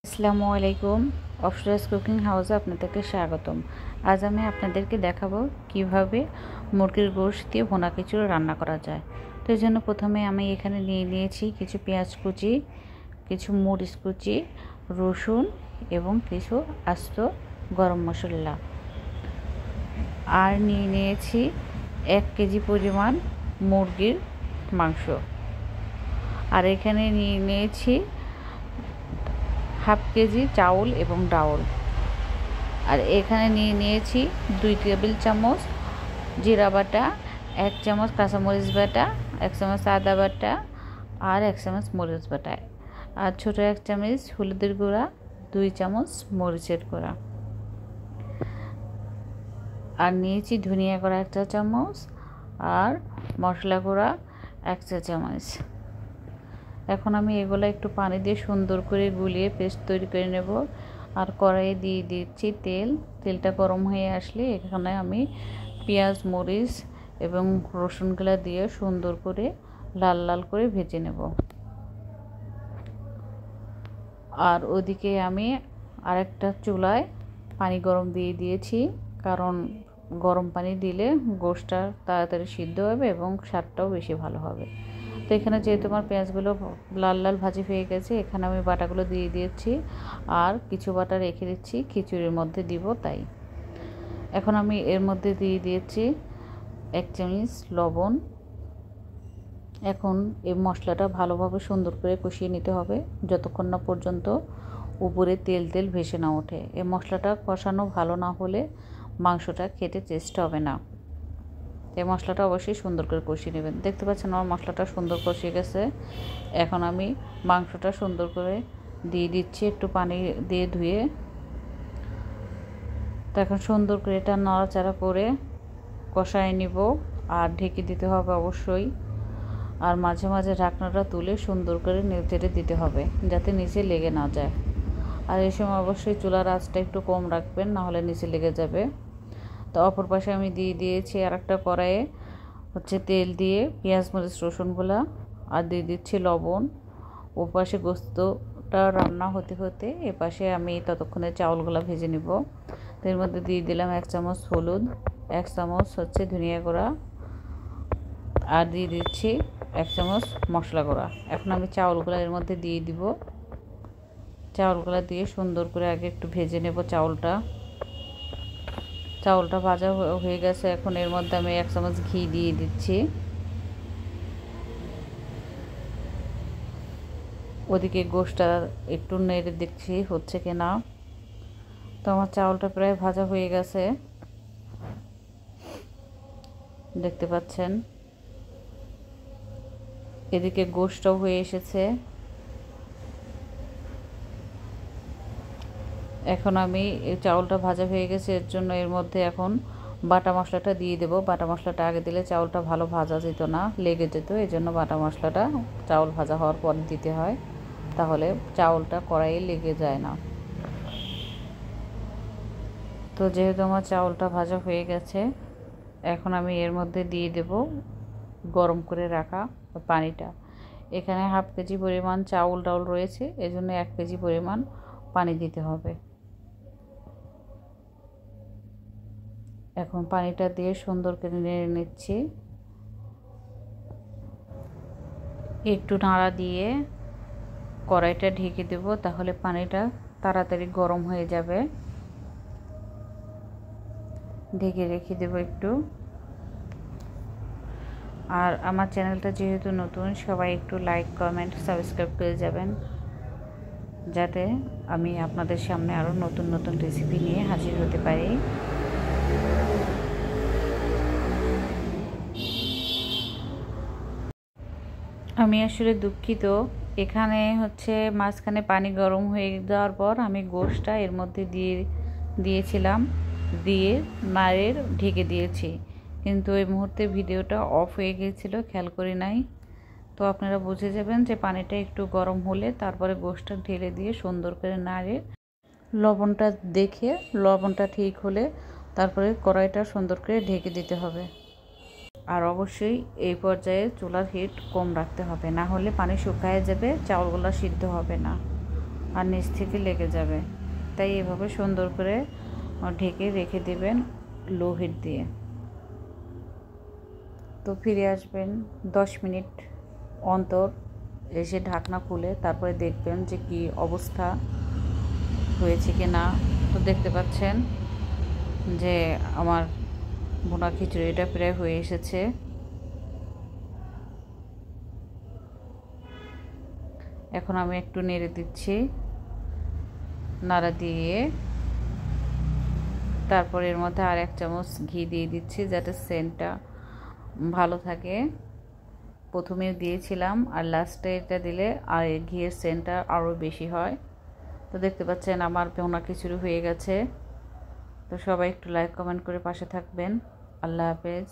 আসসালামু আলাইকুম। অফরোজ কুকিং হাউসে আপনাদেরকে স্বাগতম। আজ আমি আপনাদেরকে দেখাবো কিভাবে মুরগির গোশত দিয়ে ভুনা খিচুড়ি রান্না করা যায়। তো এই জন্য প্রথমে আমি এখানে নিয়ে নিয়েছি কিছু পেঁয়াজ কুচি, কিছু মরিচ কুচি, রসুন এবং কিছু আস্ত গরম মশলা, আর নিয়ে নিয়েছি 1 কেজি পরিমাণ মুরগির মাংস, আর এখানে নিয়ে নিয়েছি হাফ কেজি চাউল এবং ডাউল, আর এখানে নিয়ে নিয়েছি 2 টেবিল চামচ জিরা বাটা, 1 চামচ কাঁচামরিচ বাটা, 1 চামচ আদা বাটা, আর 1 চামচ মরিচ বাটা, আর ছোটো 1 চামচ হলুদের গুঁড়া, 2 চামচ মরিচের গুঁড়া, আর নিয়েছি ধনিয়া গুঁড়া 1 চা চামচ, আর মশলা গুঁড়া 1 চা চামচ। এখন আমি এগুলো একটু পানি দিয়ে সুন্দর করে গুলিয়ে পেস্ট তৈরি করে নেব। আর কড়াইয়ে দিয়ে দিচ্ছি তেলটা গরম হয়ে আসলে এখানে আমি পেঁয়াজ, মরিচ এবং রসুনগুলো দিয়ে সুন্দর করে লাল লাল করে ভেজে নেব। আর ওদিকে আমি আরেকটা চুলায় পানি গরম দিয়ে দিয়েছি, কারণ গরম পানি দিলে গোশতটা তাড়াতাড়ি সিদ্ধ হবে এবং স্বাদটাও বেশি ভালো হবে। তো এখানে যেহেতু আমার পেঁয়াজগুলো লাল লাল ভাজি হয়ে গেছে, এখানে আমি বাটাগুলো দিয়ে দিয়েছি, আর কিছু বাটা রেখে দিচ্ছি খিচুড়ির মধ্যে দিব তাই। এখন আমি এর মধ্যে দিয়ে দিয়েছি 1 চামচ লবণ। এখন এই মশলাটা ভালোভাবে সুন্দর করে কষিয়ে নিতে হবে যতক্ষণ না পর্যন্ত উপরে তেল ভেসে না ওঠে। এই মশলাটা কষানো ভালো না হলে মাংসটা খেতে টেস্ট হবে না। এই মশলাটা অবশ্যই সুন্দর করে কষিয়ে নেবেন। দেখতে পাচ্ছেন আমার মশলাটা সুন্দর কষিয়ে গেছে। এখন আমি মাংসটা সুন্দর করে দিয়ে দিচ্ছি একটু পানি দিয়ে ধুয়ে। তো এখন সুন্দর করে এটা নাড়াচাড়া করে কষায় নিব, আর ঢেকে দিতে হবে অবশ্যই। আর মাঝে মাঝে ঢাকনাটা তুলে সুন্দর করে নেড়ে দিতে হবে যাতে নিচে লেগে না যায়। আর এই সময় অবশ্যই চুলার আঁচটা একটু কম রাখবেন, না হলে নিচে লেগে যাবে। তো অপর পাশে আমি দিয়ে দিয়েছি আর একটা কড়াইয়ে তেল দিয়ে পেঁয়াজ, মরিচ, রসুনগুলা, আর দিয়ে দিচ্ছি লবণ। ও পাশে গোস্তটা রান্না হতে হতে এ পাশে আমি ততক্ষণে চাউলগুলো ভেজে নিব। তো এর মধ্যে দিয়ে দিলাম 1 চামচ হলুদ, 1 চামচ ধনিয়া গুঁড়া, আর দিয়ে দিচ্ছি 1 চামচ মশলা গুঁড়া। এখন আমি চাউলগুলো এর মধ্যে দিয়ে দিব। চাউলগুলো দিয়ে সুন্দর করে আগে একটু ভেজে নেব চাউলটা ভাজা হয়ে গেছে। এখন এর মধ্যে আমি 1 চামচ ঘি দিয়ে দিচ্ছি। ওদিকে গোশতটা একটু নেড়ে দেখছি হচ্ছে কি না। তো আমার চাউলটা প্রায় ভাজা হয়ে গেছে, দেখতে পাচ্ছেন। এদিকে গোশতটাও হয়ে এসেছে। এখন আমি এই চাউলটা ভাজা হয়ে গেছে, এর জন্য এর মধ্যে এখন বাটা মশলাটা দিয়ে দেব। বাটা মশলাটা আগে দিলে চাউলটা ভালো ভাজা যেত না, লেগে যেত। এই জন্য বাটা মশলাটা চাউল ভাজা হওয়ার পর দিতে হয়, তাহলে চাউলটা কড়াইয়ে লেগে যায় না। তো যেহেতু আমার চাউলটা ভাজা হয়ে গেছে, এখন আমি এর মধ্যে দিয়ে দেব গরম করে রাখা পানিটা। এখানে হাফ কেজি পরিমাণ ডাউল রয়েছে, এজন্য 1 কেজি পরিমাণ পানি দিতে হবে। এখন পানিটা দিয়ে সুন্দর করে নেড়ে নিচ্ছি। একটু নাড়া দিয়ে কড়াইটা ঢেকে দেব, তাহলে পানিটা তাড়াতাড়ি গরম হয়ে যাবে। ঢেকে রেখে দেব একটু। আর আমার চ্যানেলটা যেহেতু নতুন, সবাই একটু লাইক, কমেন্ট, সাবস্ক্রাইব করে যাবেন, যাতে আমি আপনাদের সামনে আরও নতুন নতুন রেসিপি নিয়ে হাজির হতে পারি। আমি আসলে দুঃখিত, এখানে মাঝখানে পানি গরম হয়ে যাওয়ার পর আমি গোশতটা এর মধ্যে দিয়েছিলাম, দিয়ে নাড়িয়ে ঢেকে দিয়েছি, কিন্তু এই মুহূর্তে ভিডিওটা অফ হয়ে গিয়েছিল, খেয়াল করি নাই। তো আপনারা বুঝে যাবেন যে পানিটা একটু গরম হলে তারপরে গোশতটা ঢেলে দিয়ে সুন্দর করে নাড়িয়ে লবণটা দেখে, লবণটা ঠিক হলে তারপরে কড়াইটা সুন্দর করে ঢেকে দিতে হবে। আর অবশ্যই এই পর্যায়ে চুলার হিট কম রাখতে হবে, না হলে পানি শুকিয়ে যাবে, চাউলগুলো সিদ্ধ হবে না। আর নিচ থেকে লেগে যাবে। তাই এভাবে সুন্দর করে ঢেকে রেখে দেবেন লো হিট দিয়ে। তো ফিরে আসবেন 10 মিনিট অন্তর, এসে ঢাকনা খুলে তারপরে দেখবেন যে কি অবস্থা হয়েছে কি না। তো দেখতে পাচ্ছেন যে আমার ভুনা খিচুড়িটা প্রায় হয়ে এসেছে। এখন আমি একটু নেড়ে দিচ্ছি, নাড়া দিয়ে তারপর এর মধ্যে আর 1 চামচ ঘি দিয়ে দিচ্ছি যাতে সেন্টটা ভালো থাকে। প্রথমেও দিয়েছিলাম আর লাস্টে এটা দিলে আর ঘিয়ের সেন্টটা আরও বেশি হয়। তো দেখতে পাচ্ছেন আমার ভুনা খিচুড়ি হয়ে গেছে। তো সবাই একটু লাইক কমেন্ট করে পাশে থাকবেন। আল্লাহ হাফেজ।